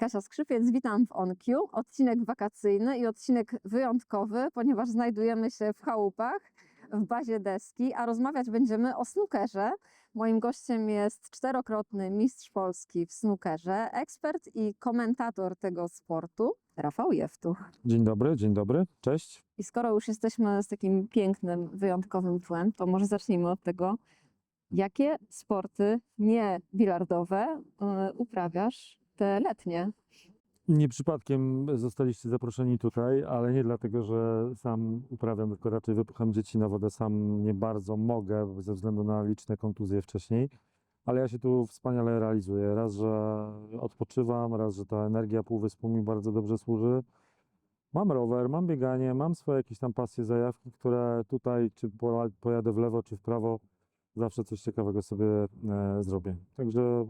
Kasia Skrzypiec, witam w OnQ. Odcinek wakacyjny i odcinek wyjątkowy, ponieważ znajdujemy się w chałupach, w bazie deski, a rozmawiać będziemy o snookerze. Moim gościem jest czterokrotny mistrz Polski w snookerze, ekspert i komentator tego sportu, Rafał Jewtuch. Dzień dobry, cześć. I skoro już jesteśmy z takim pięknym, wyjątkowym tłem, to może zacznijmy od tego, jakie sporty nie bilardowe uprawiasz te letnie? Nie przypadkiem zostaliście zaproszeni tutaj, ale nie dlatego, że sam uprawiam, tylko raczej wypycham dzieci na wodę. Sam nie bardzo mogę ze względu na liczne kontuzje wcześniej, ale ja się tu wspaniale realizuję. Raz, że odpoczywam, raz, że ta energia półwyspu mi bardzo dobrze służy. Mam rower, mam bieganie, mam swoje jakieś tam pasje, zajawki, które tutaj, czy pojadę w lewo, czy w prawo, zawsze coś ciekawego sobie zrobię. Także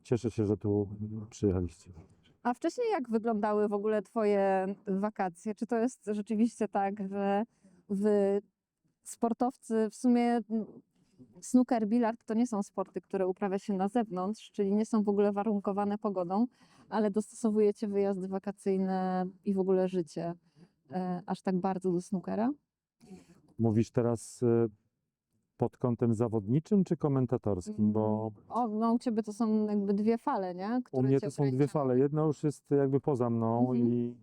cieszę się, że tu przyjechaliście. A wcześniej jak wyglądały w ogóle twoje wakacje? Czy to jest rzeczywiście tak, że sportowcy w sumie snooker, bilard to nie są sporty, które uprawia się na zewnątrz, czyli nie są w ogóle warunkowane pogodą, ale dostosowujecie wyjazdy wakacyjne i w ogóle życie aż tak bardzo do snookera? Mówisz teraz pod kątem zawodniczym czy komentatorskim? Bo No u ciebie to są jakby dwie fale, nie? u Które mnie cię to są dwie ograniczają. fale. Jedna już jest jakby poza mną i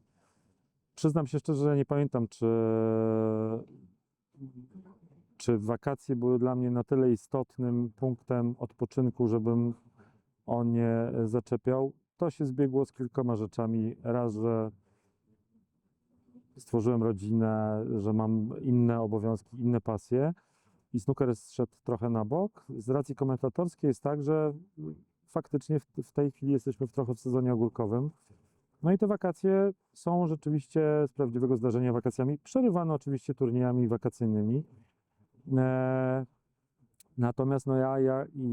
przyznam się szczerze, że nie pamiętam, czy wakacje były dla mnie na tyle istotnym punktem odpoczynku, żebym o nie zaczepiał. To się zbiegło z kilkoma rzeczami. Raz, że stworzyłem rodzinę, że mam inne obowiązki, inne pasje i snooker zszedł trochę na bok. Z racji komentatorskiej jest tak, że faktycznie w tej chwili jesteśmy trochę w sezonie ogórkowym. No i te wakacje są rzeczywiście z prawdziwego zdarzenia wakacjami, przerywane oczywiście turniejami wakacyjnymi. Natomiast no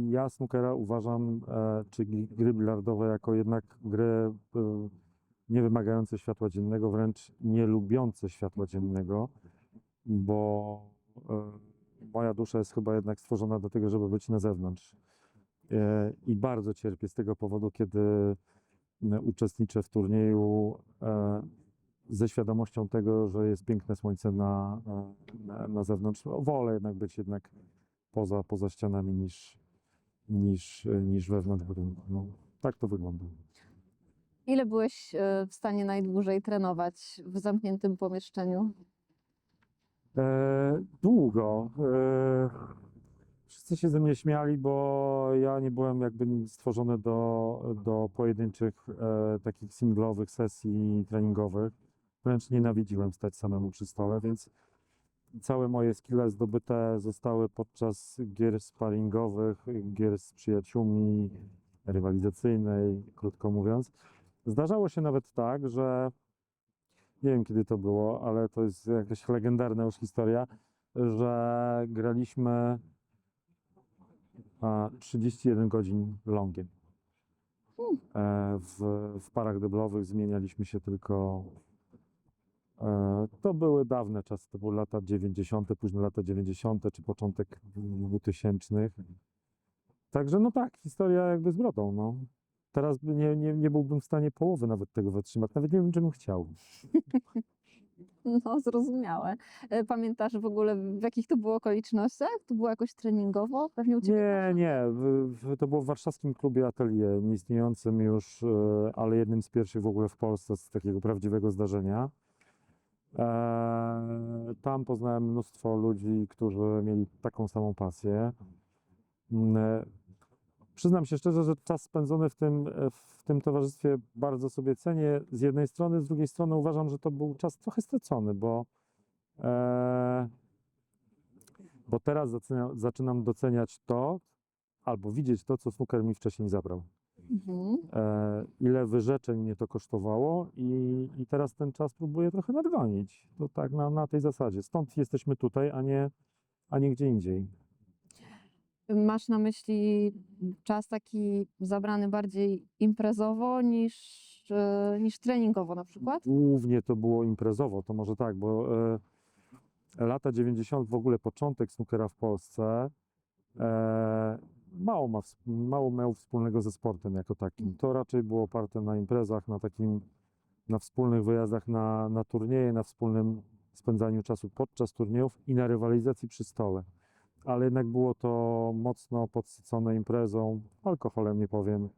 ja snookera uważam, czy gry bilardowe jako jednak gry nie wymagające światła dziennego, wręcz nie lubiące światła dziennego, bo moja dusza jest chyba jednak stworzona do tego, żeby być na zewnątrz. I bardzo cierpię z tego powodu, kiedy uczestniczę w turnieju ze świadomością tego, że jest piękne słońce na zewnątrz. Wolę jednak być poza ścianami niż wewnątrz budynku. No, tak to wygląda. Ile byłeś w stanie najdłużej trenować w zamkniętym pomieszczeniu? Długo. Wszyscy się ze mnie śmiali, bo ja nie byłem jakby stworzony do pojedynczych takich singlowych sesji treningowych. Wręcz nienawidziłem stać samemu przy stole, więc całe moje skille zdobyte zostały podczas gier sparingowych, gier z przyjaciółmi, rywalizacyjnej, krótko mówiąc. Zdarzało się nawet tak, że nie wiem kiedy to było, ale to jest jakaś legendarna już historia, że graliśmy 31 godzin longiem. W parach deblowych zmienialiśmy się tylko. To były dawne czasy, to były lata 90., późne lata 90., czy początek 2000. Także no tak, historia jakby z brodą. No. Teraz nie byłbym w stanie połowy nawet tego wytrzymać. Nawet nie wiem, czym chciał. No, zrozumiałe. Pamiętasz w ogóle, w jakich to było okolicznościach? To było jakoś treningowo? Pewnie u ciebie Nie. To było w warszawskim klubie Atelier, nieistniejącym już, ale jednym z pierwszych w ogóle w Polsce z takiego prawdziwego zdarzenia. Tam poznałem mnóstwo ludzi, którzy mieli taką samą pasję. Przyznam się szczerze, że czas spędzony w tym towarzystwie bardzo sobie cenię z jednej strony, z drugiej strony uważam, że to był czas trochę stracony, bo teraz zaczynam doceniać to, albo widzieć to, co snooker mi wcześniej zabrał. Ile wyrzeczeń mnie to kosztowało i teraz ten czas próbuję trochę nadgonić. To tak na tej zasadzie. Stąd jesteśmy tutaj, a nie gdzie indziej. Masz na myśli czas taki zabrany bardziej imprezowo niż treningowo na przykład? Głównie to było imprezowo, to może tak, bo lata 90., w ogóle początek snookera w Polsce, mało miał wspólnego ze sportem jako takim. To raczej było oparte na imprezach, na wspólnych wyjazdach na turnieje, na wspólnym spędzaniu czasu podczas turniejów i na rywalizacji przy stole. Ale jednak było to mocno podsycone imprezą, alkoholem nie powiem.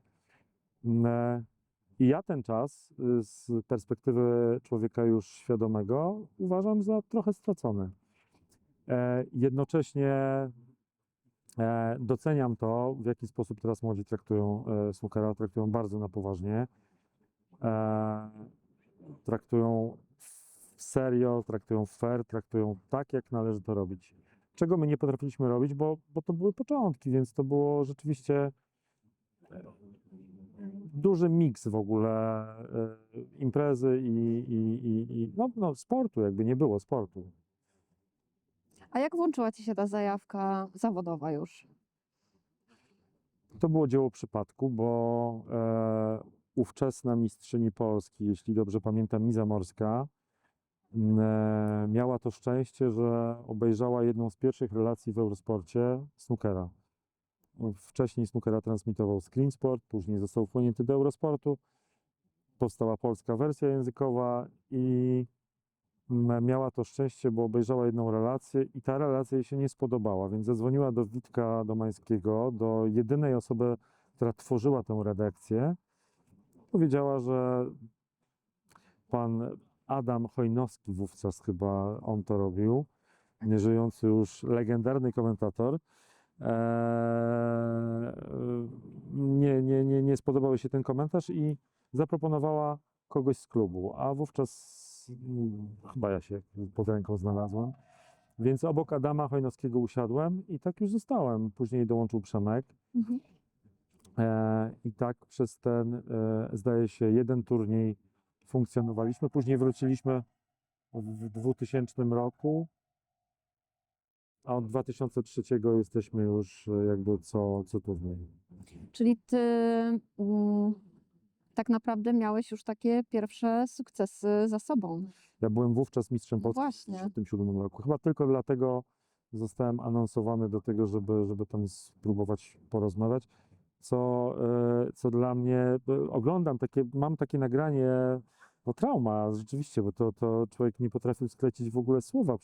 I ja ten czas z perspektywy człowieka już świadomego uważam za trochę stracony. Jednocześnie doceniam to, w jaki sposób teraz młodzi traktują snookera, traktują bardzo na poważnie. Traktują serio, traktują fair, traktują tak, jak należy to robić. Czego my nie potrafiliśmy robić, bo to były początki, więc to było rzeczywiście duży miks w ogóle imprezy i sportu, jakby nie było sportu. A jak włączyła ci się ta zajawka zawodowa już? To było dzieło przypadku, bo ówczesna mistrzyni Polski, jeśli dobrze pamiętam, Iza Morska, miała to szczęście, że obejrzała jedną z pierwszych relacji w Eurosporcie snookera. Wcześniej snookera transmitował Screen Sport, później został wchłonięty do Eurosportu. Powstała polska wersja językowa i miała to szczęście, bo obejrzała jedną relację i ta relacja jej się nie spodobała, więc zadzwoniła do Witka Domańskiego, do jedynej osoby, która tworzyła tę redakcję. Powiedziała, że pan Adam Chojnowski, wówczas chyba on to robił, nieżyjący już legendarny komentator, nie spodobał się ten komentarz i zaproponowała kogoś z klubu, a wówczas chyba ja się pod ręką znalazłem. Więc obok Adama Chojnowskiego usiadłem i tak już zostałem. Później dołączył Przemek. Mhm. I tak przez ten, zdaje się, jeden turniej funkcjonowaliśmy. Później wróciliśmy w 2000 roku, a od 2003 jesteśmy już jakby co turniej. Czyli ty tak naprawdę miałeś już takie pierwsze sukcesy za sobą. Ja byłem wówczas mistrzem No Polski w właśnie. 1937 roku. Chyba tylko dlatego zostałem anonsowany do tego, żeby tam spróbować porozmawiać. Co dla mnie, mam takie nagranie, no trauma rzeczywiście, bo to człowiek nie potrafił sklecić w ogóle słowa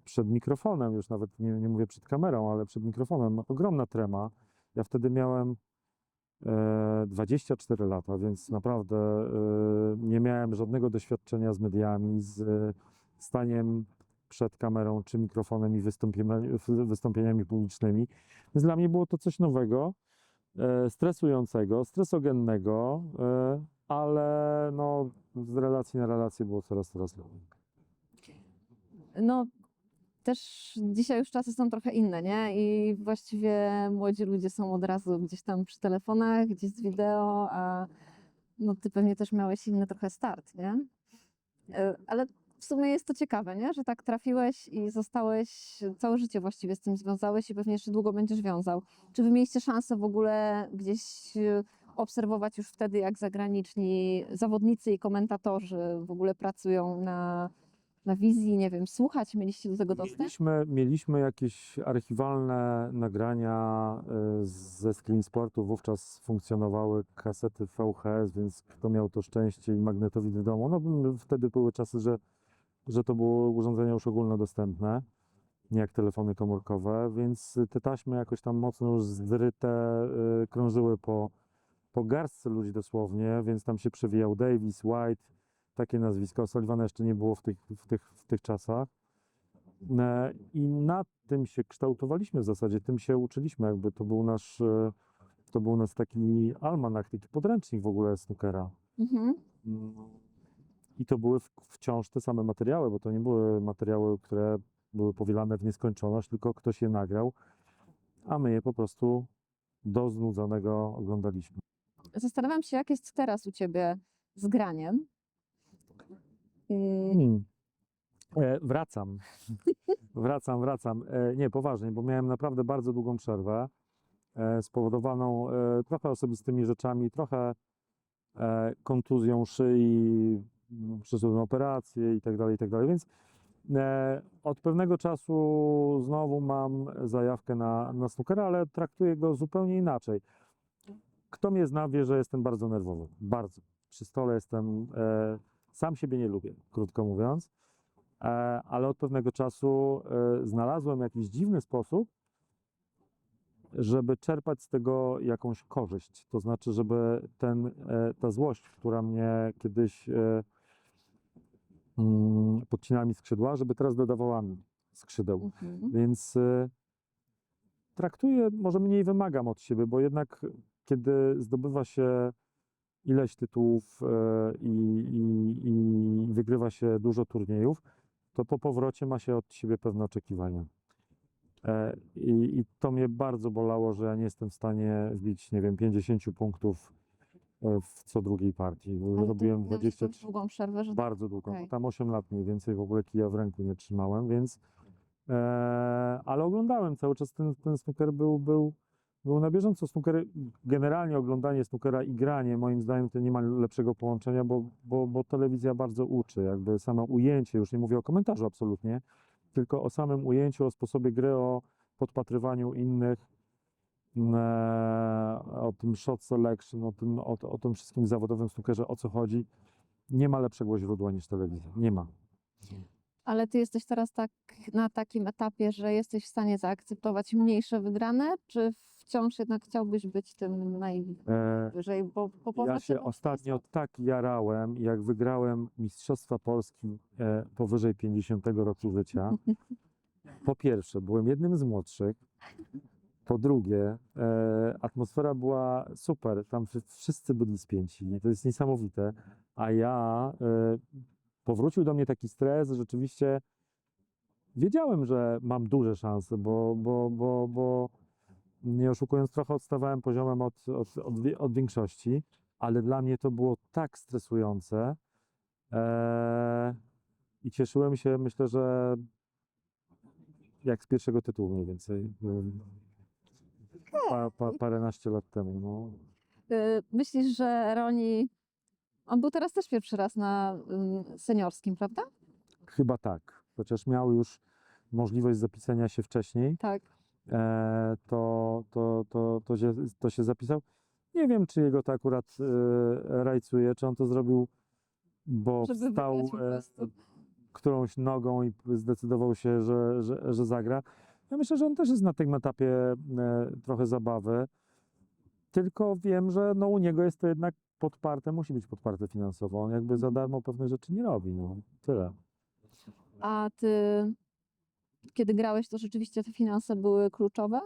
przed mikrofonem, już nawet nie mówię przed kamerą, ale przed mikrofonem. Ogromna trema. Ja wtedy miałem 24 lata, więc naprawdę nie miałem żadnego doświadczenia z mediami, z staniem przed kamerą czy mikrofonem i wystąpieniami publicznymi. Więc dla mnie było to coś nowego, stresującego, stresogennego, ale no, z relacji na relację było coraz lepiej. No też dzisiaj już czasy są trochę inne, nie? I właściwie młodzi ludzie są od razu gdzieś tam przy telefonach, gdzieś z wideo, a no ty pewnie też miałeś inny trochę start, nie? Ale w sumie jest to ciekawe, nie? Że tak trafiłeś i zostałeś, całe życie właściwie z tym związałeś i pewnie jeszcze długo będziesz wiązał. Czy wy mieliście szansę w ogóle gdzieś obserwować już wtedy, jak zagraniczni zawodnicy i komentatorzy w ogóle pracują na wizji, nie wiem, słuchać? Mieliście do tego dostęp? Mieliśmy jakieś archiwalne nagrania ze Screen Sportu. Wówczas funkcjonowały kasety VHS, więc kto miał to szczęście i magnetowid w domu. No, wtedy były czasy, że to były urządzenia już ogólnodostępne, nie jak telefony komórkowe, więc te taśmy jakoś tam mocno już zdryte krążyły po garstce ludzi dosłownie, więc tam się przewijał Davis, White, takie nazwiska. O'Sullivana jeszcze nie było w tych czasach. I na tym się kształtowaliśmy w zasadzie, tym się uczyliśmy, jakby to był nasz taki almanach, taki podręcznik w ogóle snookera. Mhm. I to były wciąż te same materiały, bo to nie były materiały, które były powielane w nieskończoność, tylko ktoś je nagrał, a my je po prostu do znudzonego oglądaliśmy. Zastanawiam się, jak jest teraz u ciebie z graniem. I Wracam. Wracam. Nie, poważnie, bo miałem naprawdę bardzo długą przerwę, spowodowaną trochę osobistymi rzeczami, trochę kontuzją szyi, przeszedłem operację i tak dalej, więc Od pewnego czasu znowu mam zajawkę na snookera, ale traktuję go zupełnie inaczej. Kto mnie zna, wie, że jestem bardzo nerwowy. Bardzo. Przy stole jestem. Sam siebie nie lubię, krótko mówiąc. Ale od pewnego czasu znalazłem jakiś dziwny sposób, żeby czerpać z tego jakąś korzyść. To znaczy, żeby ta złość, która mnie kiedyś podcinała mi skrzydła, żeby teraz dodawała mi skrzydeł. Więc traktuję, może mniej wymagam od siebie, bo jednak kiedy zdobywa się ileś tytułów i wygrywa się dużo turniejów, to po powrocie ma się od siebie pewne oczekiwania. I to mnie bardzo bolało, że ja nie jestem w stanie wbić, nie wiem, 50 punktów w co drugiej partii. Robiłem 23, długą przerwę, że bardzo długo, okej. tam 8 lat mniej więcej w ogóle kija w ręku nie trzymałem, więc ale oglądałem cały czas ten snooker był na bieżąco. Snooker, generalnie oglądanie snookera i granie, moim zdaniem, to nie ma lepszego połączenia, bo telewizja bardzo uczy, jakby samo ujęcie, już nie mówię o komentarzu absolutnie, tylko o samym ujęciu, o sposobie gry, o podpatrywaniu innych, o tym shot selection, o tym wszystkim zawodowym snookerze, o co chodzi. Nie ma lepszego źródła niż telewizja. Nie ma. Ale ty jesteś teraz tak na takim etapie, że jesteś w stanie zaakceptować mniejsze wygrane, czy wciąż jednak chciałbyś być tym najwyżej? Bo po Ja powrocie się to ostatnio tak jarałem, jak wygrałem Mistrzostwa Polski powyżej 50 roku życia. Po pierwsze, byłem jednym z młodszych. Po drugie, atmosfera była super. Tam wszyscy byli spięci. To jest niesamowite. A ja powrócił do mnie taki stres, rzeczywiście wiedziałem, że mam duże szanse, bo nie oszukując, trochę odstawałem poziomem od większości, ale dla mnie to było tak stresujące i cieszyłem się, myślę, że jak z pierwszego tytułu mniej więcej, paręnaście lat temu. No. myślisz, że Roni, on był teraz też pierwszy raz na seniorskim, prawda? Chyba tak, chociaż miał już możliwość zapisania się wcześniej, Tak. to się zapisał. Nie wiem, czy jego to akurat rajcuje, czy on to zrobił, bo Żeby wstał wygrać po prostu. którąś nogą i zdecydował się, że zagra. Ja myślę, że on też jest na tym etapie trochę zabawy, tylko wiem, że no, u niego jest to jednak podparte, musi być podparte finansowo. On jakby za darmo pewnych rzeczy nie robi, no tyle. A ty, kiedy grałeś, to rzeczywiście te finanse były kluczowe?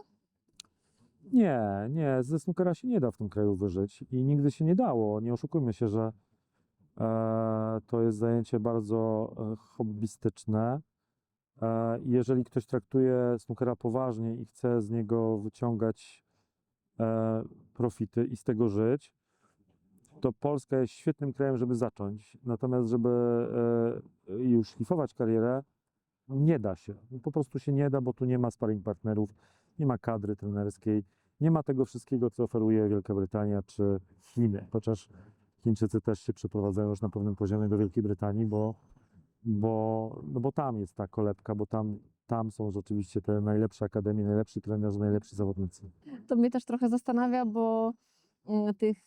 Nie, ze snookera się nie da w tym kraju wyżyć i nigdy się nie dało. Nie oszukujmy się, że to jest zajęcie bardzo hobbystyczne. Jeżeli ktoś traktuje snookera poważnie i chce z niego wyciągać profity i z tego żyć, to Polska jest świetnym krajem, żeby zacząć. Natomiast, żeby już szlifować karierę, nie da się. Po prostu się nie da, bo tu nie ma sparring partnerów, nie ma kadry trenerskiej, nie ma tego wszystkiego, co oferuje Wielka Brytania czy Chiny. Chociaż Chińczycy też się przeprowadzają już na pewnym poziomie do Wielkiej Brytanii, bo tam jest ta kolebka, bo tam są rzeczywiście te najlepsze akademie, najlepsi trenerzy, najlepsi zawodnicy. To mnie też trochę zastanawia, bo tych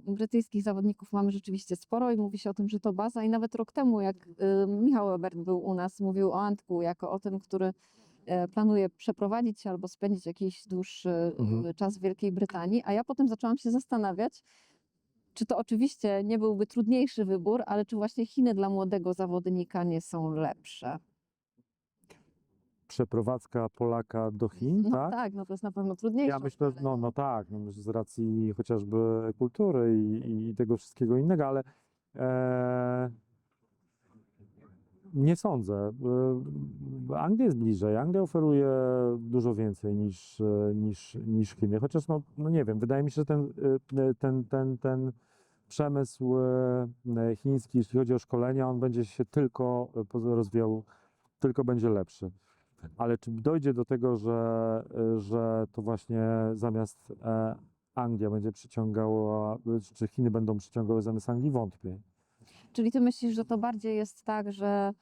brytyjskich zawodników mamy rzeczywiście sporo i mówi się o tym, że to baza. I nawet rok temu, jak Michał Ebert był u nas, mówił o Antku jako o tym, który planuje przeprowadzić się albo spędzić jakiś dłuższy czas w Wielkiej Brytanii. A ja potem zaczęłam się zastanawiać, czy to oczywiście nie byłby trudniejszy wybór, ale czy właśnie Chiny dla młodego zawodnika nie są lepsze? Przeprowadzka Polaka do Chin, No tak? tak, no to jest na pewno trudniejsze. Ja myślę, no tak, no z racji chociażby kultury i tego wszystkiego innego, ale nie sądzę. Anglia jest bliżej. Anglia oferuje dużo więcej niż Chiny. Chociaż no nie wiem, wydaje mi się, że ten przemysł chiński, jeśli chodzi o szkolenia, on będzie się tylko rozwijał, tylko będzie lepszy. Ale czy dojdzie do tego, że to właśnie zamiast Anglia będzie przyciągała, czy Chiny będą przyciągały zamiast Anglii? Wątpię. Czyli ty myślisz, że to bardziej jest tak, że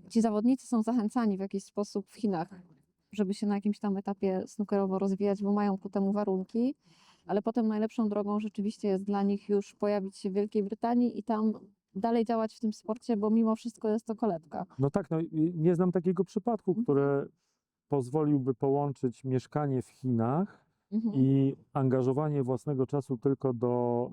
ci zawodnicy są zachęcani w jakiś sposób w Chinach, żeby się na jakimś tam etapie snookerowo rozwijać, bo mają ku temu warunki, ale potem najlepszą drogą rzeczywiście jest dla nich już pojawić się w Wielkiej Brytanii i tam dalej działać w tym sporcie, bo mimo wszystko jest to kolebka. No tak, no i nie znam takiego przypadku, Mhm. który pozwoliłby połączyć mieszkanie w Chinach Mhm. i angażowanie własnego czasu tylko do,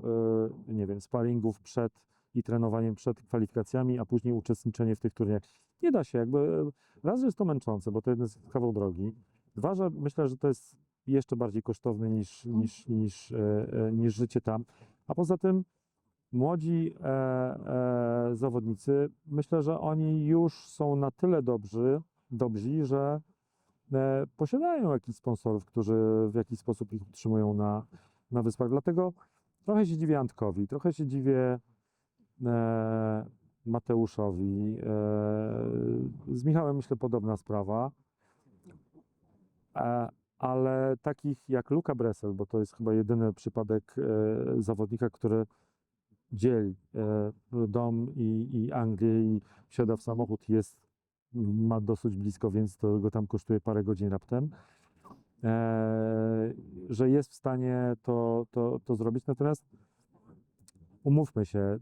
nie wiem, sparingów przed i trenowaniem przed kwalifikacjami, a później uczestniczenie w tych turniejach. Nie da się, jakby raz, że jest to męczące, bo to jest kawał drogi. Dwa, że myślę, że to jest jeszcze bardziej kosztowne niż życie tam. A poza tym młodzi zawodnicy, myślę, że oni już są na tyle dobrzy, że posiadają jakichś sponsorów, którzy w jakiś sposób ich utrzymują na wyspach. Dlatego trochę się dziwię Antkowi, trochę się dziwię Mateuszowi. Z Michałem myślę podobna sprawa. Ale takich jak Luca Brecel, bo to jest chyba jedyny przypadek zawodnika, który dzieli dom i Anglię i wsiada w samochód, ma dosyć blisko, więc to go tam kosztuje parę godzin raptem, że jest w stanie to zrobić. Natomiast umówmy się,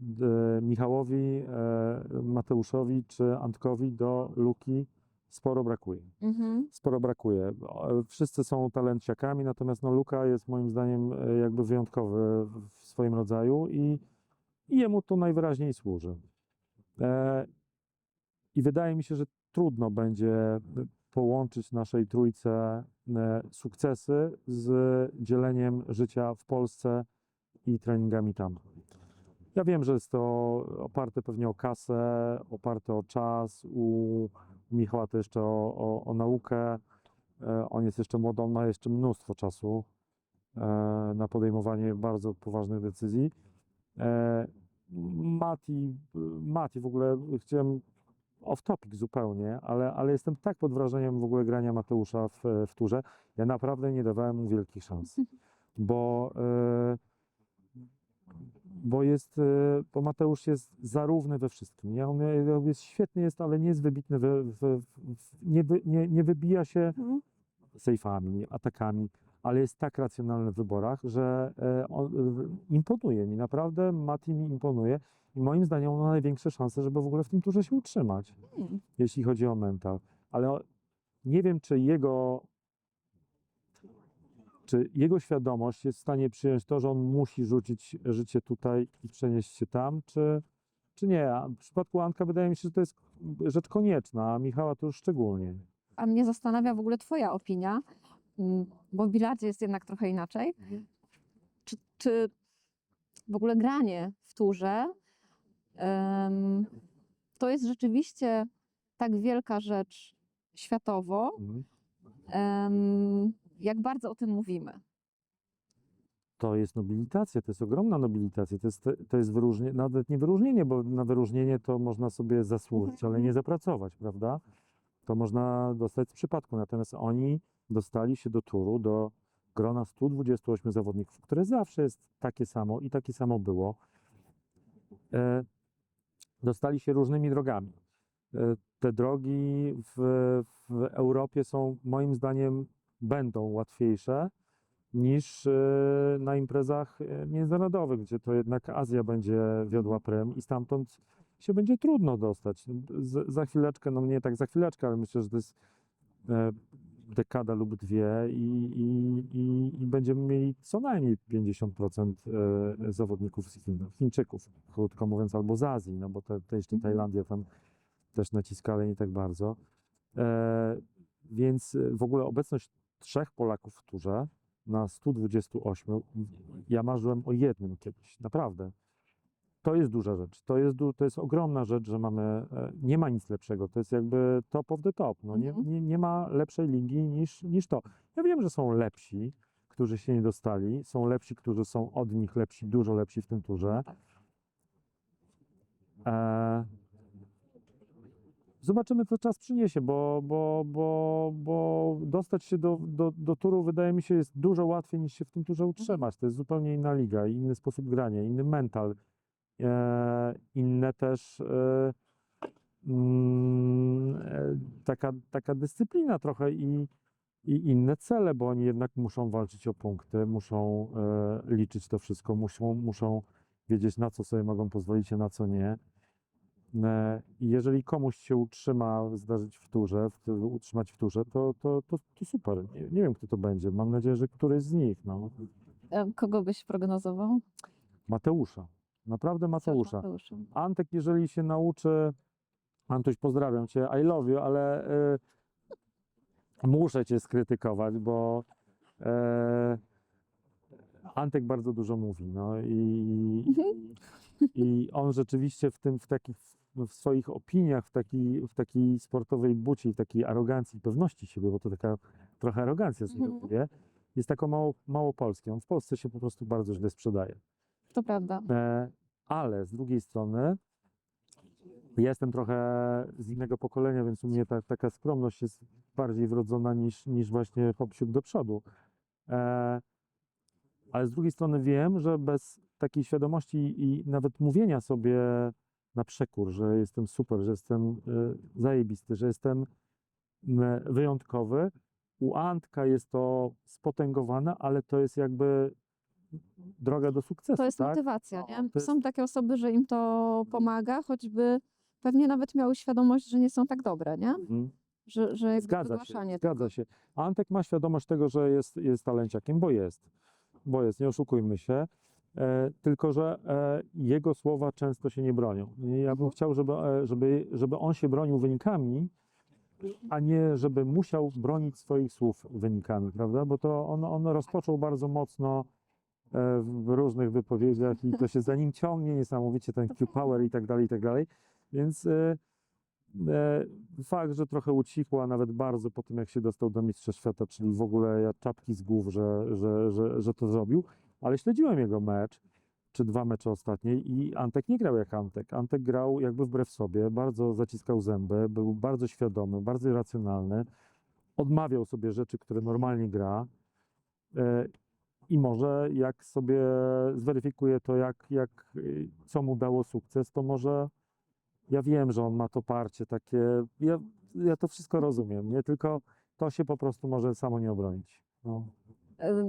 Michałowi, Mateuszowi czy Antkowi do Luki sporo brakuje. Mhm. Sporo brakuje. Wszyscy są talenciakami, natomiast no, Luka jest moim zdaniem jakby wyjątkowy w swoim rodzaju i jemu to najwyraźniej służy. I wydaje mi się, że trudno będzie połączyć naszej trójce sukcesy z dzieleniem życia w Polsce i treningami tam. Ja wiem, że jest to oparte pewnie o kasę, oparte o czas. U Michała to jeszcze o naukę. On jest jeszcze młody, on ma jeszcze mnóstwo czasu na podejmowanie bardzo poważnych decyzji. Mati w ogóle chciałem off topic zupełnie, ale jestem tak pod wrażeniem w ogóle grania Mateusza w turze. Ja naprawdę nie dawałem mu wielkich szans, bo bo Mateusz jest zarówny we wszystkim. Nie? On jest świetny, ale nie jest wybitny, nie wybija się Mhm. sejfami, atakami, ale jest tak racjonalny w wyborach, że imponuje mi, naprawdę Mati mi imponuje i moim zdaniem on ma największe szanse, żeby w ogóle w tym turze się utrzymać, jeśli chodzi o mental. Ale nie wiem, czy jego świadomość jest w stanie przyjąć to, że on musi rzucić życie tutaj i przenieść się tam, czy nie. A w przypadku Anka wydaje mi się, że to jest rzecz konieczna, a Michała to już szczególnie. A mnie zastanawia w ogóle Twoja opinia, bo w bilardzie jest jednak trochę inaczej. Czy w ogóle granie w turze to jest rzeczywiście tak wielka rzecz światowo, jak bardzo o tym mówimy? To jest nobilitacja, to jest ogromna nobilitacja, to jest wyróżnienie, nawet nie wyróżnienie, bo na wyróżnienie to można sobie zasłużyć, ale nie zapracować, prawda? To można dostać z przypadku, natomiast oni dostali się do turu, do grona 128 zawodników, które zawsze jest takie samo i takie samo było. Dostali się różnymi drogami. Te drogi w Europie są, moim zdaniem, będą łatwiejsze niż na imprezach międzynarodowych, gdzie to jednak Azja będzie wiodła prym i stamtąd się będzie trudno dostać. Za chwileczkę, no nie tak za chwileczkę, ale myślę, że to jest dekada lub dwie i będziemy mieli co najmniej 50% zawodników z Chin, Chińczyków, krótko mówiąc, albo z Azji, no bo te jeszcze Tajlandia tam też naciska, ale nie tak bardzo. Więc w ogóle obecność 3 Polaków w turze na 128, ja marzyłem o jednym kiedyś, naprawdę. To jest duża rzecz, to jest ogromna rzecz, że mamy, nie ma nic lepszego, to jest jakby top of the top, no nie ma lepszej ligi niż to. Ja wiem, że są lepsi, którzy się nie dostali, są lepsi, którzy są od nich lepsi, dużo lepsi w tym turze. Zobaczymy, co czas przyniesie, bo dostać się do turu, wydaje mi się, jest dużo łatwiej niż się w tym turze utrzymać. To jest zupełnie inna liga, inny sposób grania, inny mental, inne też taka dyscyplina trochę i inne cele, bo oni jednak muszą walczyć o punkty, muszą liczyć to wszystko, muszą wiedzieć, na co sobie mogą pozwolić, a na co nie. I jeżeli komuś się zdarzyć utrzymać w turze, to super. Nie wiem, kto to będzie. Mam nadzieję, że któryś z nich. No. Kogo byś prognozował? Mateusza. Naprawdę Mateusza. Mateusza. Antek, jeżeli się nauczy, Antuś, pozdrawiam cię, I love you, ale muszę cię skrytykować, bo Antek bardzo dużo mówi, no i on rzeczywiście w swoich opiniach, w takiej sportowej bucie i takiej arogancji, pewności siebie, bo to taka trochę arogancja z niego wie, jest taką mało polskie. On w Polsce się po prostu bardzo źle sprzedaje. To prawda. Ale z drugiej strony ja jestem trochę z innego pokolenia, więc u mnie taka skromność jest bardziej wrodzona niż właśnie hop-siup do przodu. Ale z drugiej strony wiem, że bez takiej świadomości i nawet mówienia sobie na przekór, że jestem super, że jestem zajebisty, że jestem wyjątkowy, u Antka jest to spotęgowane, ale to jest jakby droga do sukcesu. To jest tak? motywacja, nie? To jest- Są takie osoby, że im to pomaga, choćby pewnie nawet miały świadomość, że nie są tak dobre, nie? Mhm. Że jakby Zgadza się, wygłaszanie zgadza się. Antek ma świadomość tego, że jest talenciakiem, bo jest, nie oszukujmy się. Tylko że jego słowa często się nie bronią. I ja bym chciał, żeby on się bronił wynikami, a nie żeby musiał bronić swoich słów wynikami, prawda? Bo to on rozpoczął bardzo mocno w różnych wypowiedziach i to się za nim ciągnie niesamowicie, ten Q-Power i tak dalej, i tak dalej. Więc fakt, że trochę ucichło, a nawet bardzo po tym, jak się dostał do Mistrza Świata, czyli w ogóle ja czapki z głów, że to zrobił, ale śledziłem jego mecz, czy 2 mecze ostatnie i Antek nie grał jak Antek. Antek grał jakby wbrew sobie, bardzo zaciskał zęby, był bardzo świadomy, bardzo racjonalny, odmawiał sobie rzeczy, które normalnie gra i może jak sobie zweryfikuje to, co mu dało sukces, to może ja wiem, że on ma to parcie takie, ja to wszystko rozumiem, nie? Tylko to się po prostu może samo nie obronić. No.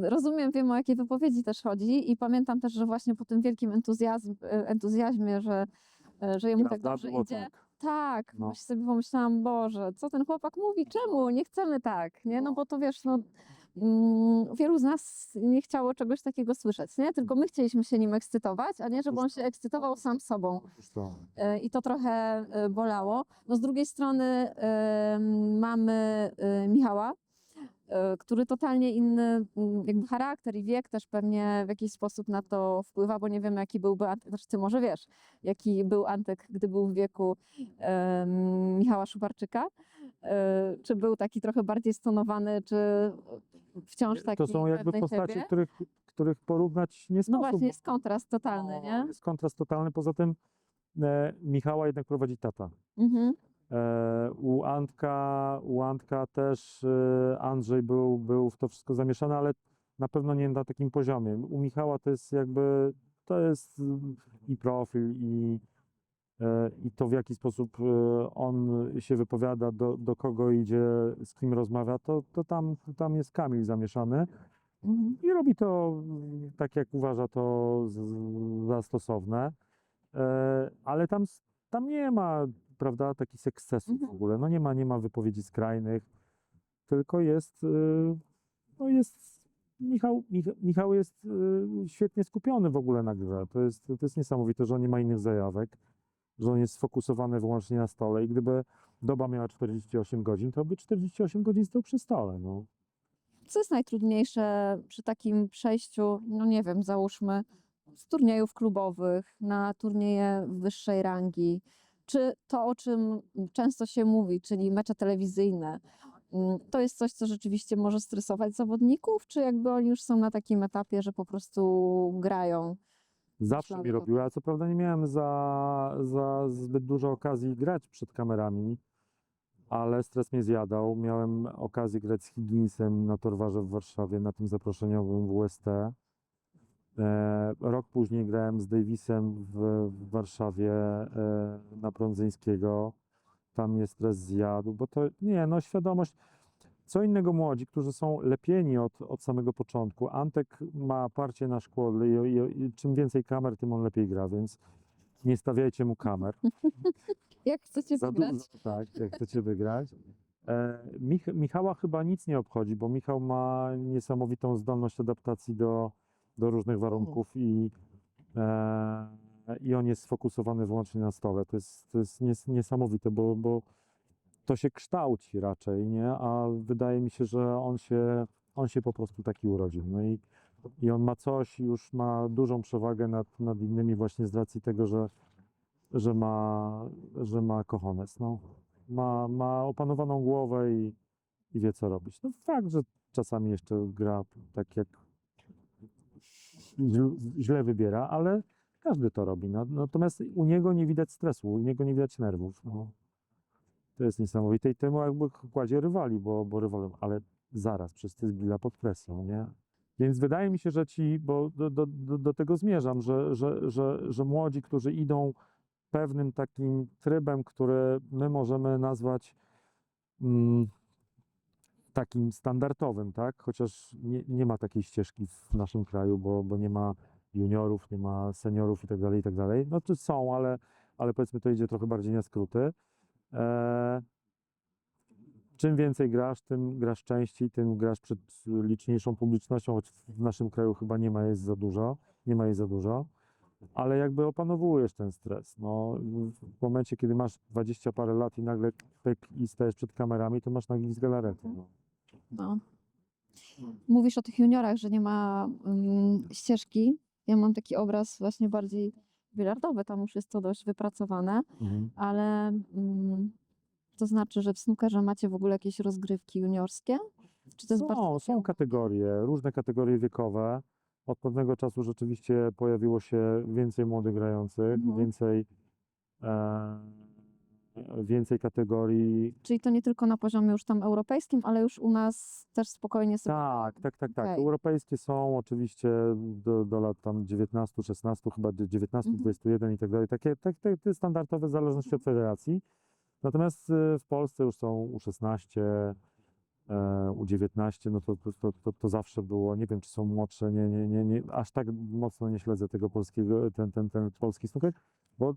Rozumiem, wiem, o jakie wypowiedzi też chodzi i pamiętam też, że właśnie po tym wielkim entuzjazmie, że jemu tak Prawda? dobrze Było idzie. tak. Tak, No. właśnie sobie pomyślałam, Boże, co ten chłopak mówi, czemu? Nie chcemy tak, nie? No bo to wiesz, no wielu z nas nie chciało czegoś takiego słyszeć, nie? Tylko my chcieliśmy się nim ekscytować, a nie żeby on się ekscytował sam sobą. Otóż to. I to trochę bolało. No z drugiej strony mamy Michała, który totalnie inny jakby charakter i wiek też pewnie w jakiś sposób na to wpływa, bo nie wiem jaki byłby Antek, znaczy ty może wiesz, jaki był Antek, gdy był w wieku Michała Szuparczyka, czy był taki trochę bardziej stonowany, czy wciąż taki To są jakby pewny postacie, siebie? których porównać nie No sposób. właśnie, jest kontrast totalny, bo nie? Jest kontrast totalny, poza tym Michała jednak prowadzi tata. Mhm. U Antka też Andrzej był w to wszystko zamieszany, ale na pewno nie na takim poziomie. U Michała to jest i profil, i to w jaki sposób on się wypowiada, do kogo idzie, z kim rozmawia, to tam jest Kamil zamieszany Mhm. i robi to tak, jak uważa to za stosowne. Ale tam nie ma, prawda, takich ekscesów w ogóle. No nie ma wypowiedzi skrajnych, tylko Michał jest świetnie skupiony w ogóle na grze. To jest niesamowite, że on nie ma innych zajawek, że on jest sfokusowany wyłącznie na stole i gdyby doba miała 48 godzin, to by 48 godzin stał przy stole, no. Co jest najtrudniejsze przy takim przejściu, no nie wiem, załóżmy z turniejów klubowych na turnieje wyższej rangi? Czy to, o czym często się mówi, czyli mecze telewizyjne, to jest coś, co rzeczywiście może stresować zawodników, czy jakby oni już są na takim etapie, że po prostu grają? Zawsze Myślałem mi o robiła, ja co prawda nie miałem za zbyt dużo okazji grać przed kamerami, ale stres mnie zjadał. Miałem okazję grać z Higginsem na Torwarze w Warszawie, na tym zaproszeniowym w UST. Rok później grałem z Davisem w Warszawie na Prądzyńskiego. tam mnie stres zjadł, bo to nie, no świadomość. Co innego młodzi, którzy są lepieni od samego początku. Antek ma parcie na szkło i czym więcej kamer, tym on lepiej gra, więc nie stawiajcie mu kamer. Jak chcecie Za wygrać? dużo, tak, jak chcecie wygrać. Michała chyba nic nie obchodzi, bo Michał ma niesamowitą zdolność adaptacji do różnych warunków i on jest sfokusowany wyłącznie na stole. To jest niesamowite, bo to się kształci raczej, nie? A wydaje mi się, że on się po prostu taki urodził. No i on ma coś, już ma dużą przewagę nad innymi właśnie z racji tego, że ma cojones, no. Ma opanowaną głowę i wie, co robić. No fakt, że czasami jeszcze gra tak, jak źle wybiera, ale każdy to robi. No, natomiast u niego nie widać stresu, u niego nie widać nerwów. No. To jest niesamowite i temu jakby kładzie rywali, bo rywalem, ale zaraz, przecież to jest Billa pod presją, nie? Więc wydaje mi się, że bo do tego zmierzam, że młodzi, którzy idą pewnym takim trybem, który my możemy nazwać takim standardowym, tak? Chociaż nie ma takiej ścieżki w naszym kraju, bo nie ma juniorów, nie ma seniorów i tak dalej, i tak dalej. No to są, ale powiedzmy to idzie trochę bardziej na skróty. Czym więcej grasz, tym grasz częściej, tym grasz przed liczniejszą publicznością, choć w naszym kraju chyba nie ma jej za dużo, ale jakby opanowujesz ten stres. No, w momencie, kiedy masz 20 parę lat i nagle pyk i stajesz przed kamerami, to masz nagi z galarety. No. No. Mówisz o tych juniorach, że nie ma ścieżki. Ja mam taki obraz właśnie bardziej bilardowy, tam już jest to dość wypracowane, ale to znaczy, że w snookerze macie w ogóle jakieś rozgrywki juniorskie? Czy to jest bardzo Są kategorie, różne kategorie wiekowe. Od pewnego czasu rzeczywiście pojawiło się więcej młodych grających, więcej kategorii. Czyli to nie tylko na poziomie już tam europejskim, ale już u nas też spokojnie sobie... Tak. Okej. Europejskie są oczywiście do lat tam 19, 16, chyba 19, 21 i tak dalej. Takie te standardowe w zależności od federacji. Natomiast w Polsce już są U16, U19, no to zawsze było. Nie wiem, czy są młodsze, nie, aż tak mocno nie śledzę tego polskiego, ten polski snooker, bo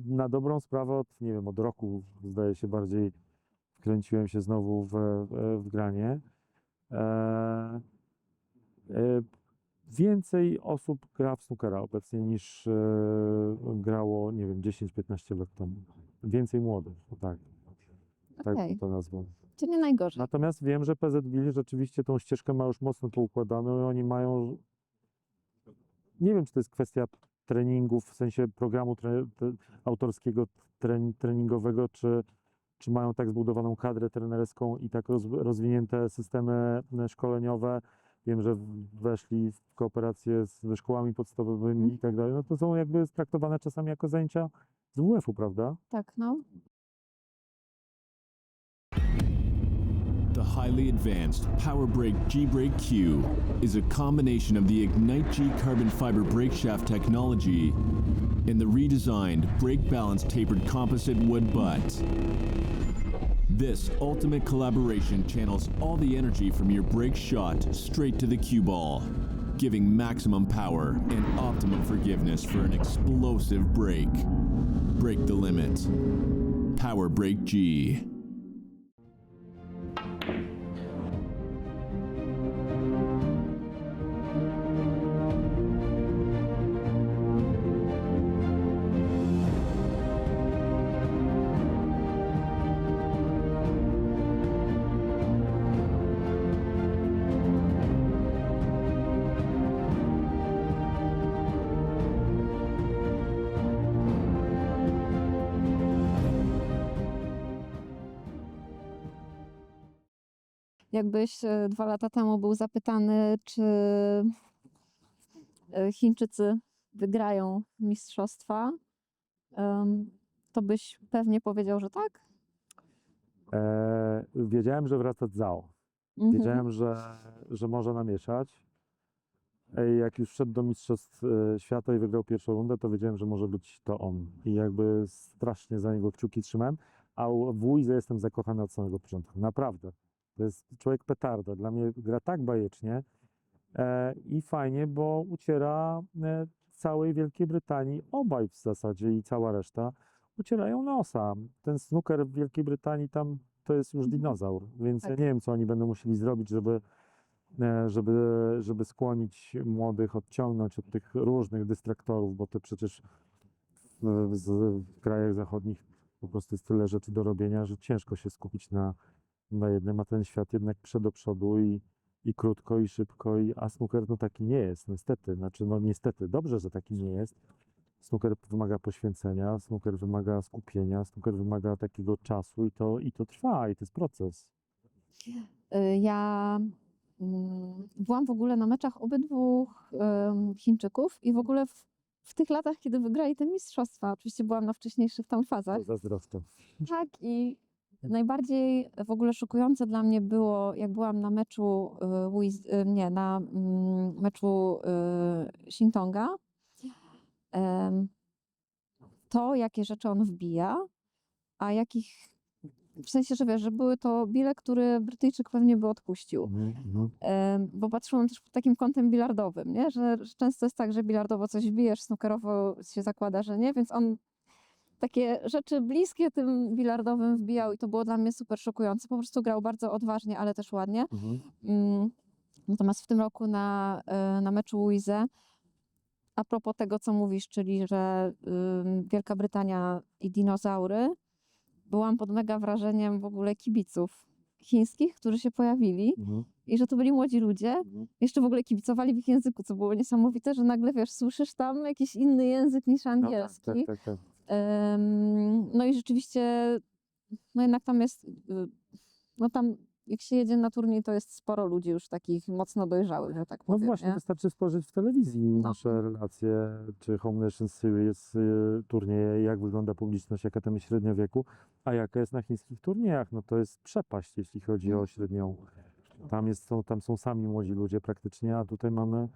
na dobrą sprawę nie wiem, od roku zdaje się bardziej wkręciłem się znowu w granie. Więcej osób gra w snookera obecnie niż grało, nie wiem, 10-15 lat temu. Więcej młodych, tak Okej. to nazwą. To nie najgorzej. Natomiast wiem, że PZ Billy rzeczywiście tą ścieżkę ma już mocno poukładaną i oni mają, nie wiem, czy to jest kwestia treningów, w sensie programu autorskiego treningowego, czy mają tak zbudowaną kadrę trenerską i tak rozwinięte systemy szkoleniowe. Wiem, że weszli w kooperację ze szkołami podstawowymi i tak dalej. No to są jakby traktowane czasami jako zajęcia z WF-u, prawda? Tak, no. The highly advanced PowerBrake G-Brake Q is a combination of the Ignite G carbon fiber brake shaft technology and the redesigned brake balance tapered composite wood butt. This ultimate collaboration channels all the energy from your brake shot straight to the cue ball, giving maximum power and optimum forgiveness for an explosive brake. Break the limit. PowerBrake G. Jakbyś 2 lata temu był zapytany, czy Chińczycy wygrają mistrzostwa, to byś pewnie powiedział, że tak? Wiedziałem, że wraca Zhao. Wiedziałem, że może namieszać. Jak już wszedł do Mistrzostw Świata i wygrał pierwszą rundę, to wiedziałem, że może być to on. I jakby strasznie za niego kciuki trzymałem. A w Louisę jestem zakochany od samego początku. Naprawdę. To jest człowiek petarda. Dla mnie gra tak bajecznie i fajnie, bo uciera całej Wielkiej Brytanii, obaj w zasadzie i cała reszta, ucierają nosa. Ten snooker w Wielkiej Brytanii tam to jest już dinozaur, więc ja Tak. nie wiem, co oni będą musieli zrobić, żeby skłonić młodych, odciągnąć od tych różnych dystraktorów, bo to przecież w krajach zachodnich po prostu jest tyle rzeczy do robienia, że ciężko się skupić na jednym, a ten świat jednak do przodu i krótko, i szybko, a snooker no taki nie jest, niestety. Znaczy, no niestety, dobrze, że taki nie jest. Snooker wymaga poświęcenia, snooker wymaga skupienia, snooker wymaga takiego czasu i to trwa, i to jest proces. Ja byłam w ogóle na meczach obydwu Chińczyków i w ogóle w tych latach, kiedy wygrali te mistrzostwa, oczywiście byłam na wczesniejszych tam fazach. To zazdroszczę. Tak, i najbardziej w ogóle szokujące dla mnie było, jak byłam na meczu, na meczu Shintonga, to jakie rzeczy on wbija, a jakich, w sensie, że wiesz, że były to bile, które Brytyjczyk pewnie by odpuścił. Bo patrzyłam też pod takim kątem bilardowym, nie? Że często jest tak, że bilardowo coś wbijesz, snookerowo się zakłada, że nie, więc on takie rzeczy bliskie tym bilardowym wbijał i to było dla mnie super szokujące. Po prostu grał bardzo odważnie, ale też ładnie. Natomiast w tym roku na meczu Louisę, a propos tego, co mówisz, czyli że Wielka Brytania i dinozaury, byłam pod mega wrażeniem w ogóle kibiców chińskich, którzy się pojawili i że to byli młodzi ludzie. Jeszcze w ogóle kibicowali w ich języku, co było niesamowite, że nagle, wiesz, słyszysz tam jakiś inny język niż angielski. Tak. No i rzeczywiście, no jednak tam jest, no tam jak się jedzie na turniej, to jest sporo ludzi już takich mocno dojrzałych, że tak No powiem. właśnie, Nie? wystarczy spojrzeć w telewizji nasze relacje, czy Home Nation Series, turnieje, jak wygląda publiczność, jaka tam jest średnia wieku, a jaka jest na chińskich turniejach. No to jest przepaść, jeśli chodzi o średnią. Tam są sami młodzi ludzie praktycznie, a tutaj mamy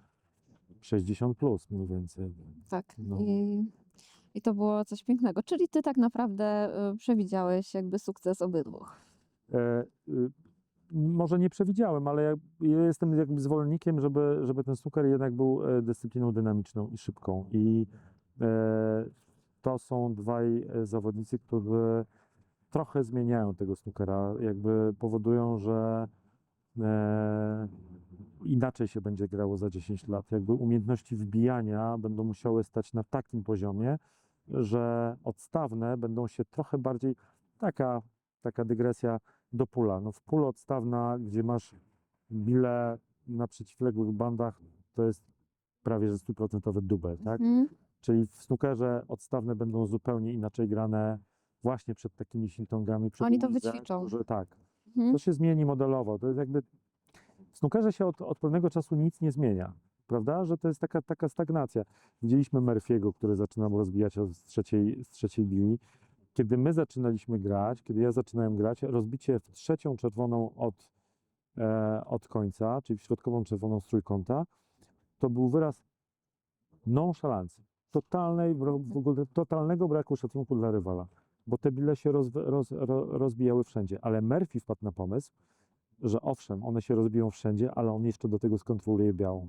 60 plus mniej więcej. Tak. No. I to było coś pięknego. Czyli ty tak naprawdę przewidziałeś jakby sukces obydwu. Może nie przewidziałem, ale ja jestem jakby zwolennikiem, żeby ten snooker jednak był dyscypliną dynamiczną i szybką. I to są dwaj zawodnicy, którzy trochę zmieniają tego snookera, jakby powodują, że inaczej się będzie grało za 10 lat. Jakby umiejętności wbijania będą musiały stać na takim poziomie, że odstawne będą się trochę bardziej, taka dygresja, do pula. No w pulu odstawna, gdzie masz bile na przeciwległych bandach, to jest prawie że 100% dubel, tak? Czyli w snookerze odstawne będą zupełnie inaczej grane właśnie przed takimi Shintongami. Oni to Louisę, wyćwiczą. Tak. To się zmieni modelowo. To jest jakby w snookerze się od pewnego czasu nic nie zmienia, prawda? Że to jest taka stagnacja. Widzieliśmy Murphy'ego, który zaczynał rozbijać z trzeciej bili. Kiedy my zaczynaliśmy grać, kiedy ja zaczynałem grać, rozbicie w trzecią czerwoną od końca, czyli w środkową czerwoną z trójkąta, to był wyraz nonszalancji, totalnego braku szacunku dla rywala, bo te bile się rozbijały wszędzie, ale Murphy wpadł na pomysł, że owszem, one się rozbiją wszędzie, ale on jeszcze do tego skontroluje białą.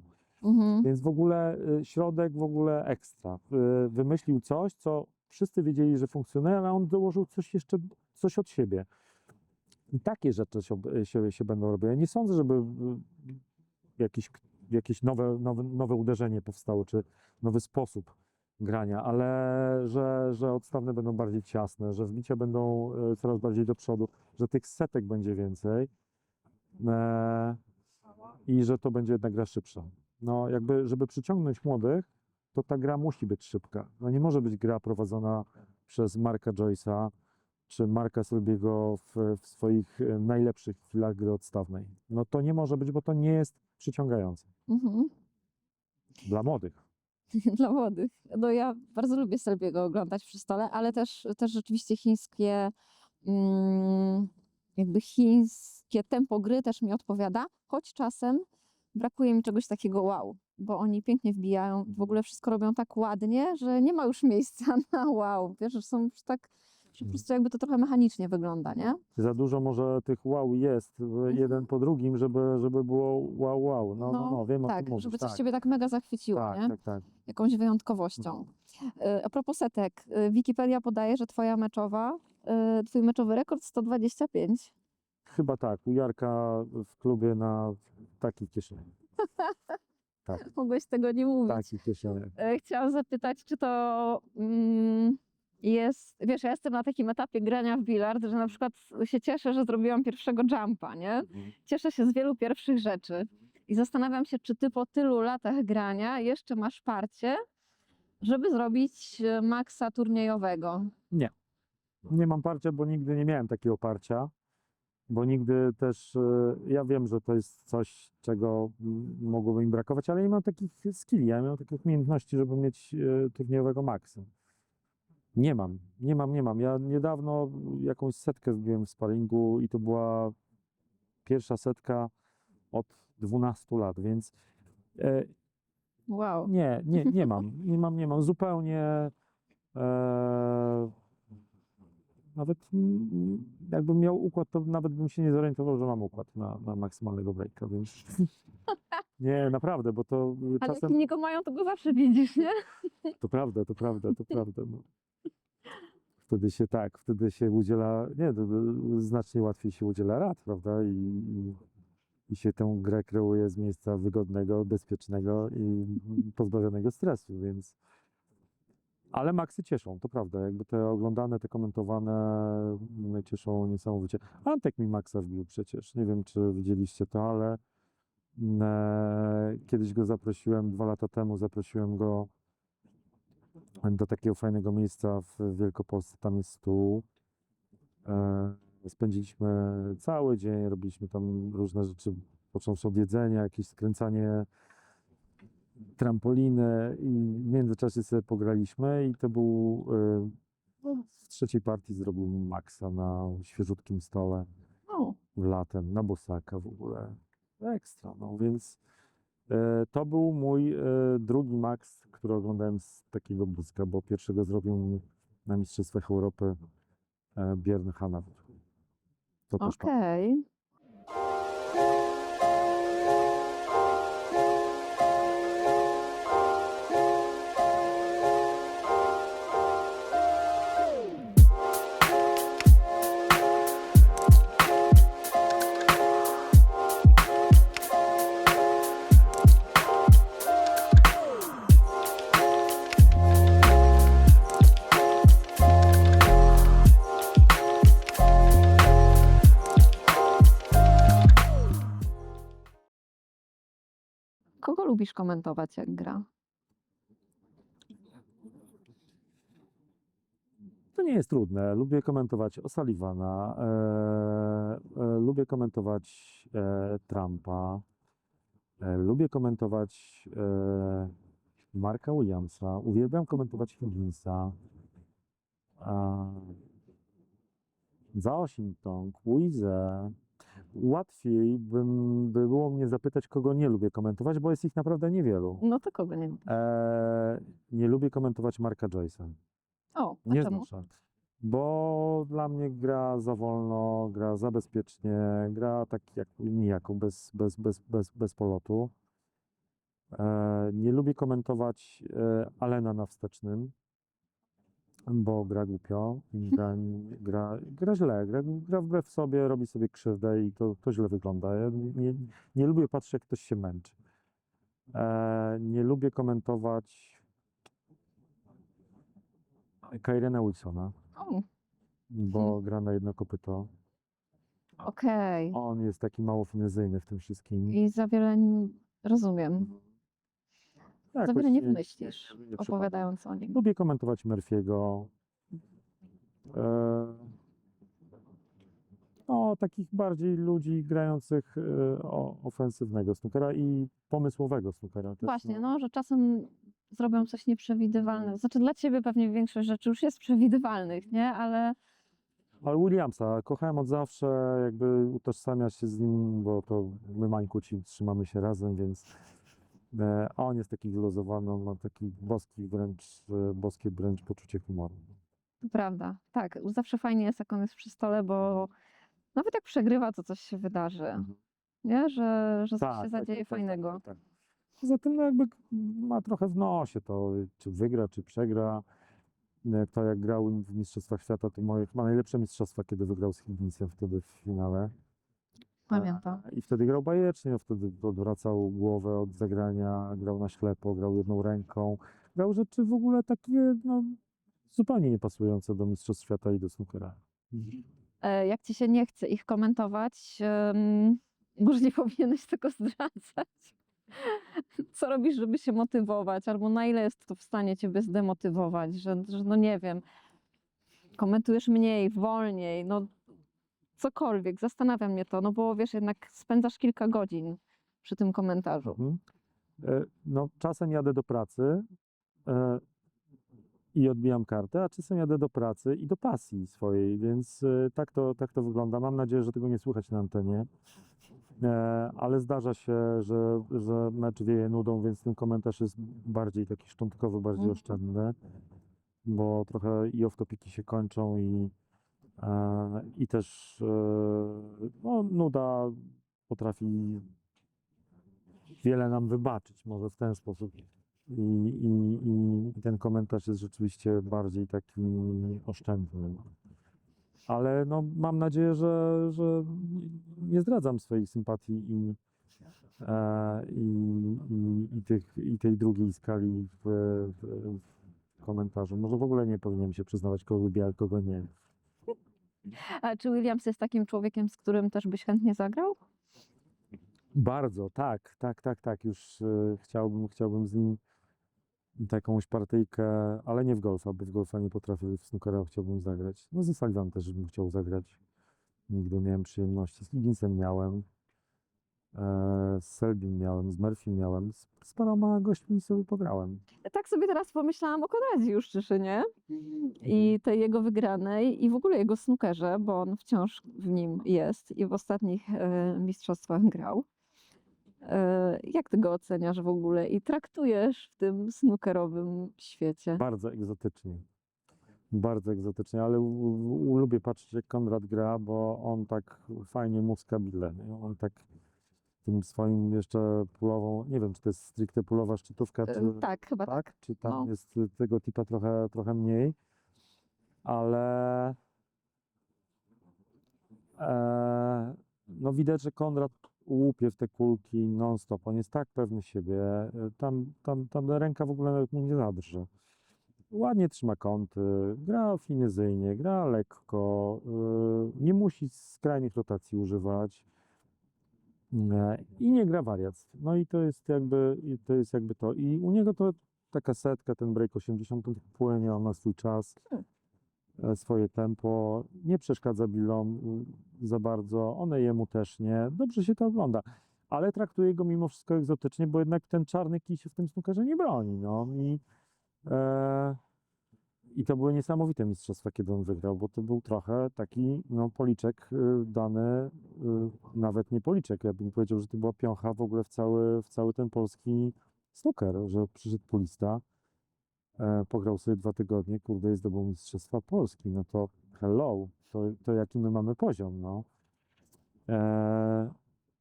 Więc w ogóle środek w ogóle ekstra. Wymyślił coś, co wszyscy wiedzieli, że funkcjonuje, ale on dołożył coś od siebie. I takie rzeczy się będą robiły. Ja nie sądzę, żeby jakieś nowe uderzenie powstało, czy nowy sposób grania, ale że odstawne będą bardziej ciasne, że wbicia będą coraz bardziej do przodu, że tych setek będzie więcej i że to będzie jednak gra szybsza. No jakby, żeby przyciągnąć młodych, to ta gra musi być szybka. No nie może być gra prowadzona przez Marka Joyce'a czy Marka Selby'ego w swoich najlepszych chwilach gry odstawnej. No to nie może być, bo to nie jest przyciągające. Dla młodych. Dla młodych. No ja bardzo lubię Selby'ego oglądać przy stole, ale też rzeczywiście jakby chińskie tempo gry też mi odpowiada, choć czasem brakuje mi czegoś takiego wow, bo oni pięknie wbijają, w ogóle wszystko robią tak ładnie, że nie ma już miejsca na wow. Wiesz, że są już tak Że po prostu jakby to trochę mechanicznie wygląda, nie? Za dużo może tych wow jest jeden po drugim, żeby było wow, wow. No, wiem o tak, czym mówisz. żeby coś Tak, ciebie tak mega zachwyciło, tak, nie? tak, tak. Jakąś wyjątkowością. A propos setek, Wikipedia podaje, że twój meczowy rekord 125. Chyba tak, u Jarka w klubie na takich kieszeniach. Tak, Mogłeś tego nie mówić. takich kieszeniach. Chciałam zapytać, czy to jest, wiesz, ja jestem na takim etapie grania w bilard, że na przykład się cieszę, że zrobiłam pierwszego jumpa, nie? Cieszę się z wielu pierwszych rzeczy i zastanawiam się, czy ty po tylu latach grania jeszcze masz parcie, żeby zrobić maksa turniejowego. Nie mam parcia, bo nigdy nie miałem takiego parcia, bo nigdy też, ja wiem, że to jest coś, czego mogłoby mi brakować, ale nie mam takich skilli, ja nie mam takich umiejętności, żeby mieć turniejowego maksa. Nie mam. Ja niedawno jakąś setkę wbiłem w sparingu i to była pierwsza setka od 12 lat, więc Wow. nie mam zupełnie. Nawet jakbym miał układ, to nawet bym się nie zorientował, że mam układ na maksymalnego breaka, więc nie, naprawdę, bo to Ale czasem. jak inni go mają, to go zawsze widzisz, nie? To prawda. No. Wtedy się udziela, nie, znacznie łatwiej się udziela rad, prawda? I się tę grę kreuje z miejsca wygodnego, bezpiecznego i pozbawionego stresu, więc. Ale maksy cieszą, to prawda. Jakby te oglądane, te komentowane mnie cieszą niesamowicie. Antek mi maksa wbił przecież. Nie wiem, czy widzieliście to, ale kiedyś go zaprosiłem, 2 lata temu zaprosiłem go do takiego fajnego miejsca w Wielkopolsce. Tam jest stół. Spędziliśmy cały dzień, robiliśmy tam różne rzeczy, począwszy od jedzenia, jakieś skręcanie trampoliny i w międzyczasie sobie pograliśmy i to był w trzeciej partii zrobił maksa na świeżutkim stole O, latem, na bosaka w ogóle. Ekstra, no więc to był mój drugi maks, który oglądałem z takiego bliska, bo pierwszego zrobił mi na Mistrzostwach Europy Björn Hanaver. To też okej. Kogo lubisz komentować, jak gra? To nie jest trudne. Lubię komentować O'Sullivana, lubię komentować Trumpa, lubię komentować Marka Williamsa, uwielbiam komentować Higginsa, Washington, Quize. Łatwiej by było mnie zapytać, kogo nie lubię komentować, bo jest ich naprawdę niewielu. No to kogo nie lubisz? Nie lubię komentować Marka Joyce'a. O, a Nie czemu? znoszę. Bo dla mnie gra za wolno, gra za bezpiecznie, gra tak jak nijako, bez polotu. Nie lubię komentować Allena na wstecznym, bo gra głupio, i gra źle, gra wbrew sobie, robi sobie krzywdę i to źle wygląda. Ja nie lubię patrzeć, jak ktoś się męczy. Nie lubię komentować Kyrena Wilsona, O, bo gra na jedno kopyto. okej. On jest taki mało finezyjny w tym wszystkim. I za wiele rozumiem. Za Jakoś wiele nie wymyślisz, nie przypada. opowiadając o nim. Lubię komentować Murphy'ego. No, takich bardziej ludzi grających ofensywnego snookera i pomysłowego snookera też. Właśnie, no, że czasem zrobią coś nieprzewidywalnego. Znaczy dla ciebie pewnie większość rzeczy już jest przewidywalnych, nie? Ale Ale Williamsa kochałem od zawsze, jakby utożsamiać się z nim, bo to my Mańkuci trzymamy się razem, więc a on jest taki wyluzowany, on ma taki boskie wręcz poczucie humoru. To prawda. Tak, zawsze fajnie jest, jak on jest przy stole, bo nawet jak przegrywa, to coś się wydarzy. Mhm. Nie? Że coś się Tak, zadzieje fajnego. tak. Poza tym no jakby ma trochę w nosie to, czy wygra, czy przegra. Kto jak grał w Mistrzostwach Świata, to moje chyba najlepsze mistrzostwa, kiedy wygrał z Higginsem wtedy w finale. Pamiętam. I wtedy grał bajecznie, wtedy odwracał głowę od zagrania, grał na ślepo, grał jedną ręką. Grał rzeczy w ogóle takie no, zupełnie niepasujące do Mistrzostw Świata i do snookera. Jak ci się nie chce ich komentować, może nie powinieneś tego zdradzać. Co robisz, żeby się motywować? Albo na ile jest to w stanie ciebie zdemotywować, że no nie wiem, komentujesz mniej, wolniej, no cokolwiek, zastanawia mnie to, no bo wiesz, jednak spędzasz kilka godzin przy tym komentarzu. Mhm. No, czasem jadę do pracy i odbijam kartę, a czasem jadę do pracy i do pasji swojej, więc tak to wygląda. Mam nadzieję, że tego nie słychać na antenie, ale zdarza się, że mecz wieje nudą, więc ten komentarz jest bardziej taki szczątkowy, bardziej Mhm. oszczędny, bo trochę i off-topiki się kończą i też no, nuda potrafi wiele nam wybaczyć, może w ten sposób. I ten komentarz jest rzeczywiście bardziej taki oszczędny. Ale no, mam nadzieję, że nie zdradzam swoich sympatii i tej drugiej skali w komentarzu. Może w ogóle nie powinienem się przyznawać, kogo lubię, a kogo nie. A czy Williams jest takim człowiekiem, z którym też byś chętnie zagrał? Bardzo, tak. Już chciałbym z nim jakąś partyjkę, ale nie w golfa, bo w golfa nie potrafię, w snookera chciałbym zagrać. No ze Sullivan też bym chciał zagrać. Nigdy nie miałem przyjemności. Z Higginsem miałem, z Selbym miałem, z Murphy miałem, z paroma gośćmi sobie pograłem. Tak sobie teraz pomyślałam o Konradzie Juszczyszynie i tej jego wygranej i w ogóle jego snookerze, bo on wciąż w nim jest i w ostatnich mistrzostwach grał. Jak ty go oceniasz w ogóle i traktujesz w tym snookerowym świecie? Bardzo egzotycznie, ale lubię patrzeć, jak Konrad gra, bo on tak fajnie muska bile. Nie? On tak tym swoim jeszcze pulową, nie wiem, czy to jest stricte pulowa szczytówka, czy Tak, chyba tak. czy tam No. jest tego tipa trochę mniej, ale no widać, że Konrad łupie w te kulki non-stop. On jest tak pewny siebie. Tam ręka w ogóle nawet mu nie zadrży. Ładnie trzyma kąty, gra finezyjnie, gra lekko, nie musi skrajnych rotacji używać i nie gra wariactw. No i to jest jakby to. I u niego to taka setka, ten break 80, to płynie, on ma swój czas, swoje tempo, nie przeszkadza Billom za bardzo, one jemu też nie. Dobrze się to ogląda, ale traktuje go mimo wszystko egzotycznie, bo jednak ten czarny kij się w tym snookerze nie broni. No. I to były niesamowite mistrzostwa, kiedy on wygrał, bo to był trochę taki no, policzek dany, nawet nie policzek, ja bym powiedział, że to była piącha w ogóle w cały ten polski snooker, że przyszedł pulista, pograł sobie 2 tygodnie, kurde, i zdobył mistrzostwa Polski, no to hello, to jaki my mamy poziom, no.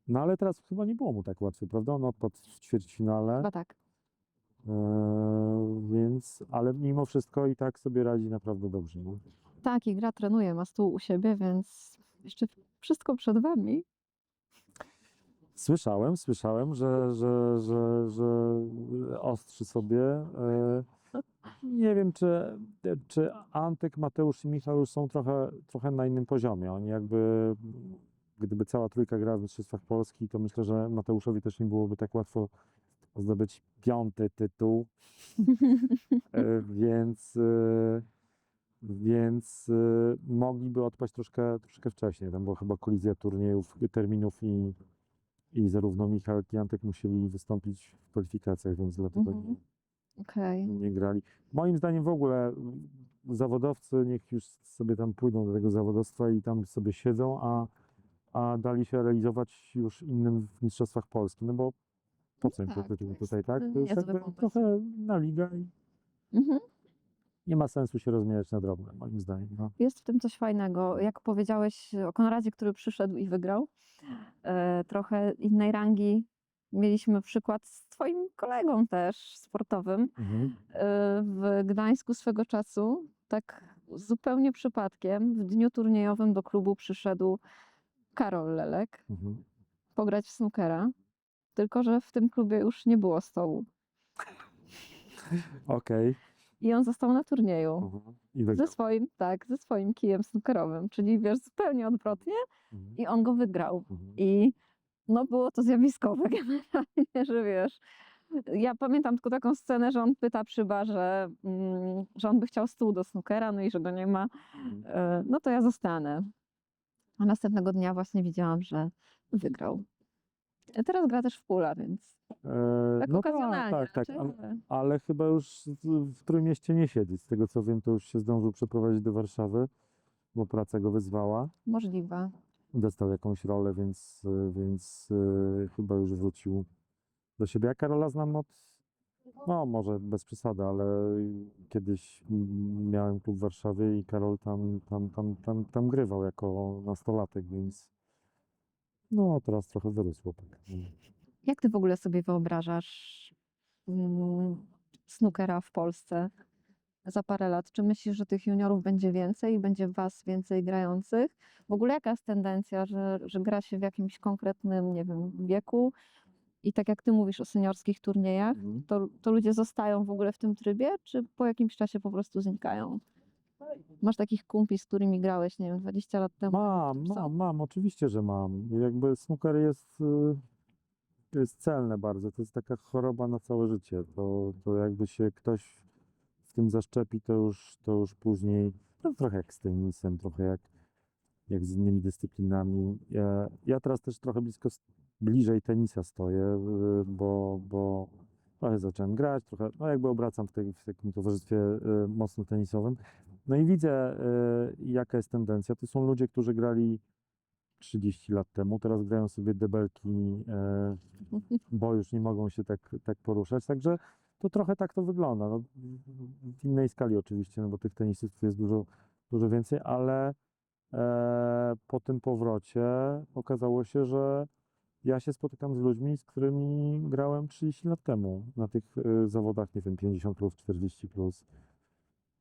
No ale teraz chyba nie było mu tak łatwo, prawda? On odpadł w ćwierćfinale. Chyba tak. Więc, ale mimo wszystko i tak sobie radzi naprawdę dobrze. No. Tak, i gra, trenuje, ma stół u siebie, więc jeszcze wszystko przed wami. Słyszałem, że ostrzy sobie. Nie wiem, czy Antek, Mateusz i Michał już są trochę na innym poziomie. Oni jakby, gdyby cała trójka grała w Mistrzostwach Polski, to myślę, że Mateuszowi też nie byłoby tak łatwo zdobyć 5. tytuł. Więc mogliby odpaść troszkę wcześniej. Tam była chyba kolizja turniejów, terminów i zarówno Michał, jak i Antek musieli wystąpić w kwalifikacjach, więc dlatego Okej. nie grali. Moim zdaniem w ogóle zawodowcy niech już sobie tam pójdą do tego zawodowstwa i tam sobie siedzą, a dali się realizować już innym w Mistrzostwach Polski, no bo po co im tak, to to jest tutaj, tak? To jest niezły jakby pomysł. trochę na ligę Mhm. nie ma sensu się rozmieniać na drobne, moim zdaniem. No. Jest w tym coś fajnego. Jak powiedziałeś o Konradzie, który przyszedł i wygrał, trochę innej rangi mieliśmy przykład z twoim kolegą też sportowym. Mhm. W Gdańsku swego czasu, tak zupełnie przypadkiem, w dniu turniejowym do klubu przyszedł Karol Lelek Mhm. pograć w snookera, tylko że w tym klubie już nie było stołu. Okej. I on został na turnieju Mhm. I wygrał. ze swoim kijem snookerowym, czyli wiesz, zupełnie odwrotnie Mhm. i on go wygrał. Mhm. I no było to zjawiskowe generalnie, że wiesz. Ja pamiętam tylko taką scenę, że on pyta przy barze, że on by chciał stół do snookera, no i że go nie ma, no to ja zostanę. A następnego dnia właśnie widziałam, że wygrał. Teraz gra też w pula, więc tak No okazjonalnie tak, raczej, ale, ale chyba już w Trójmieście nie siedzi. Z tego co wiem, to już się zdążył przeprowadzić do Warszawy, bo praca go wyzwała. możliwe. Dostał jakąś rolę, więc chyba już wrócił do siebie. Ja Karola znam od, no może bez przesady, ale kiedyś miałem klub w Warszawie i Karol tam grywał jako nastolatek, więc no teraz trochę wyrósł chłopak. Jak ty w ogóle sobie wyobrażasz snookera w Polsce za parę lat? Czy myślisz, że tych juniorów będzie więcej i będzie was więcej grających? W ogóle jaka jest tendencja, że gra się w jakimś konkretnym, nie wiem, wieku i tak jak ty mówisz o seniorskich turniejach, Mhm. to ludzie zostają w ogóle w tym trybie, czy po jakimś czasie po prostu znikają? Masz takich kumpli, z którymi grałeś, nie wiem, 20 lat temu? Mam, oczywiście, że mam. Jakby snooker jest celne bardzo, to jest taka choroba na całe życie. To jakby się ktoś w tym zaszczepi, to już później, no, trochę jak z tenisem, trochę jak z innymi dyscyplinami. Ja teraz też trochę bliżej tenisa stoję, bo trochę zacząłem grać, trochę, no jakby obracam w takim towarzystwie mocno tenisowym. No i widzę, jaka jest tendencja. To są ludzie, którzy grali 30 lat temu, teraz grają sobie debelki, bo już nie mogą się tak poruszać. Także to trochę tak to wygląda. No, w innej skali oczywiście, no bo tych tenisistów jest dużo więcej, ale po tym powrocie okazało się, że ja się spotykam z ludźmi, z którymi grałem 30 lat temu na tych zawodach, nie wiem, 50 plus, 40 plus.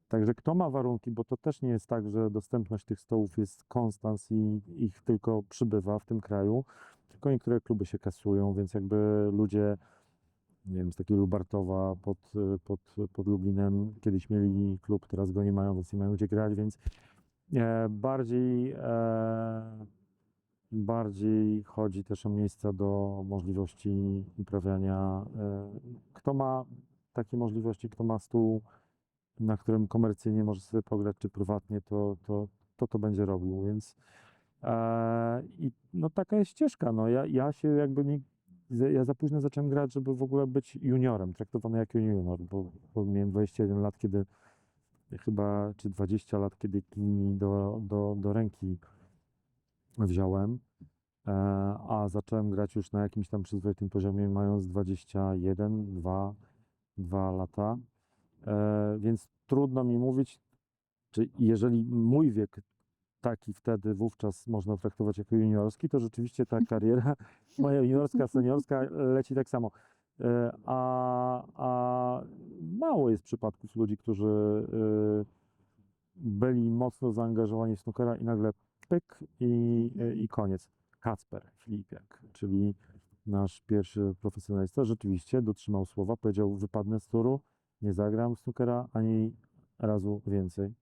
Także kto ma warunki, bo to też nie jest tak, że dostępność tych stołów jest konstans i ich tylko przybywa w tym kraju, tylko niektóre kluby się kasują, więc jakby ludzie, nie wiem, z takiego Lubartowa pod Lublinem kiedyś mieli klub, teraz go nie mają, więc nie mają gdzie grać, więc bardziej chodzi też o miejsca do możliwości uprawiania. Kto ma takie możliwości, kto ma stół, na którym komercyjnie może sobie pograć, czy prywatnie, to będzie robił, więc i no taka jest ścieżka, no ja się jakby nie, ja za późno zacząłem grać, żeby w ogóle być juniorem, traktowany jako junior, bo miałem 21 lat, kiedy chyba, czy 20 lat, kiedy kij do ręki wziąłem, a zacząłem grać już na jakimś tam przyzwoitym poziomie, mając 21, 2 lata. Więc trudno mi mówić, czy jeżeli mój wiek taki wtedy, wówczas można traktować jako juniorski, to rzeczywiście ta kariera moja juniorska, seniorska leci tak samo. A mało jest przypadków ludzi, którzy byli mocno zaangażowani w snookera i nagle pyk i koniec. Kacper Filipiak, czyli nasz pierwszy profesjonalista, rzeczywiście dotrzymał słowa, powiedział: wypadnę z turu, nie zagram w snookera ani razu więcej.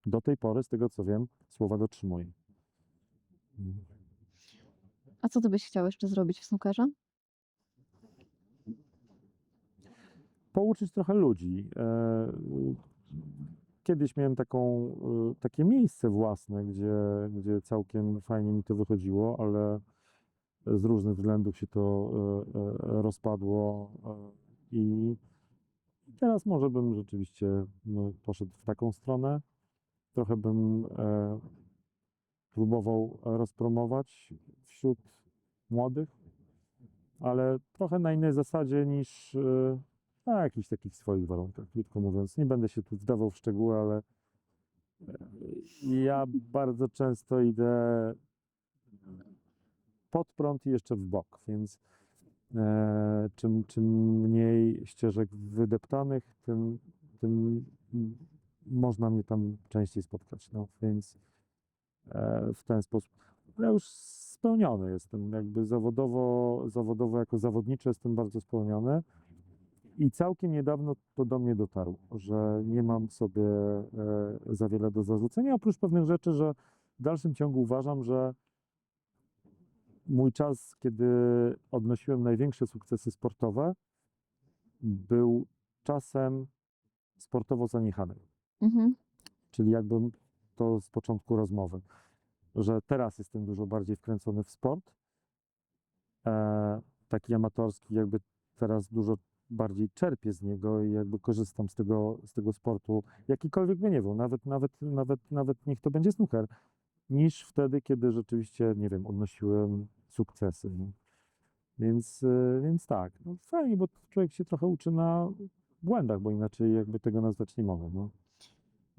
Do tej pory, z tego co wiem, słowa dotrzymuje. A co ty byś chciał jeszcze zrobić w snookerze? Pouczyć trochę ludzi. Kiedyś miałem takie miejsce własne, gdzie całkiem fajnie mi to wychodziło, ale z różnych względów się to rozpadło i teraz może bym rzeczywiście poszedł w taką stronę. Trochę bym próbował rozpromować wśród młodych, ale trochę na innej zasadzie niż na jakichś takich swoich warunkach, krótko mówiąc. Nie będę się tu wdawał w szczegóły, ale ja bardzo często idę pod prąd i jeszcze w bok, więc czym mniej ścieżek wydeptanych, tym można mnie tam częściej spotkać. No, więc w ten sposób. Ja już spełniony jestem, jakby zawodowo jako zawodniczy jestem bardzo spełniony. I całkiem niedawno to do mnie dotarło, że nie mam sobie za wiele do zarzucenia, oprócz pewnych rzeczy, że w dalszym ciągu uważam, że mój czas, kiedy odnosiłem największe sukcesy sportowe, był czasem sportowo zaniechanym. Mhm. Czyli jakbym to z początku rozmowy, że teraz jestem dużo bardziej wkręcony w sport, taki amatorski, jakby teraz dużo bardziej czerpię z niego i jakby korzystam z tego sportu, jakikolwiek by nie był, nawet niech to będzie snooker, niż wtedy, kiedy rzeczywiście, nie wiem, odnosiłem sukcesy. No. Więc tak, no fajnie, bo człowiek się trochę uczy na błędach, bo inaczej jakby tego nazwać nie mogę. No.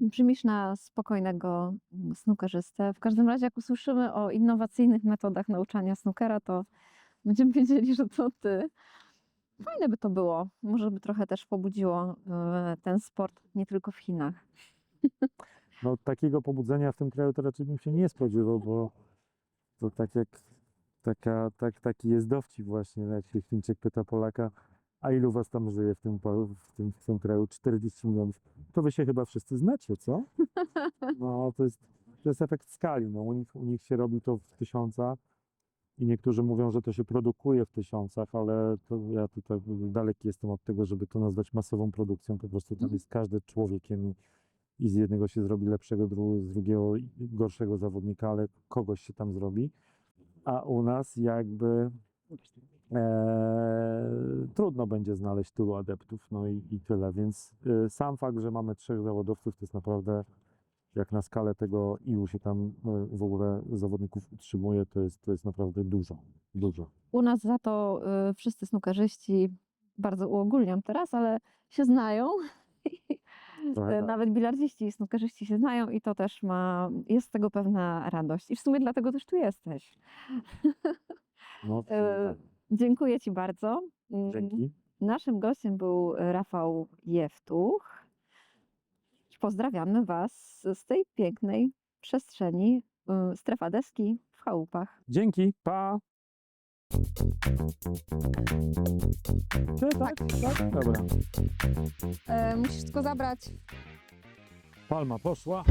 Brzmisz na spokojnego snookerzystę. W każdym razie, jak usłyszymy o innowacyjnych metodach nauczania snookera, to będziemy wiedzieli, że to ty. Fajne by to było. Może by trochę też pobudziło ten sport nie tylko w Chinach. No, takiego pobudzenia w tym kraju to raczej bym się nie spodziewał, bo to tak jak taki jest dowcip właśnie, jak się Chińczyk pyta Polaka, a ilu was tam żyje w tym kraju? 40 milionów. To wy się chyba wszyscy znacie, co? No, to jest efekt skali. No, u nich się robi to w tysiącach i niektórzy mówią, że to się produkuje w tysiącach, ale to ja tutaj daleki jestem od tego, żeby to nazwać masową produkcją. Po prostu tam jest każdy człowiekiem i z jednego się zrobi lepszego, z drugiego gorszego zawodnika, ale kogoś się tam zrobi. A u nas jakby trudno będzie znaleźć tylu adeptów, no i tyle. Więc sam fakt, że mamy 3 zawodowców, to jest naprawdę, jak na skalę tego, ilu się tam w ogóle zawodników utrzymuje, to jest naprawdę dużo. U nas za to wszyscy snookerzyści, bardzo uogólniam teraz, ale się znają. Trochę tak. Nawet bilardziści i snookerzyści się znają i to też jest z tego pewna radość. I w sumie dlatego też tu jesteś. No, tak. Dziękuję Ci bardzo. Dzięki. Naszym gościem był Rafał Jewtuch. Pozdrawiamy Was z tej pięknej przestrzeni Strefa Deski w Chałupach. Dzięki, pa! Tak, dobra. Musisz tylko zabrać. Palma poszła.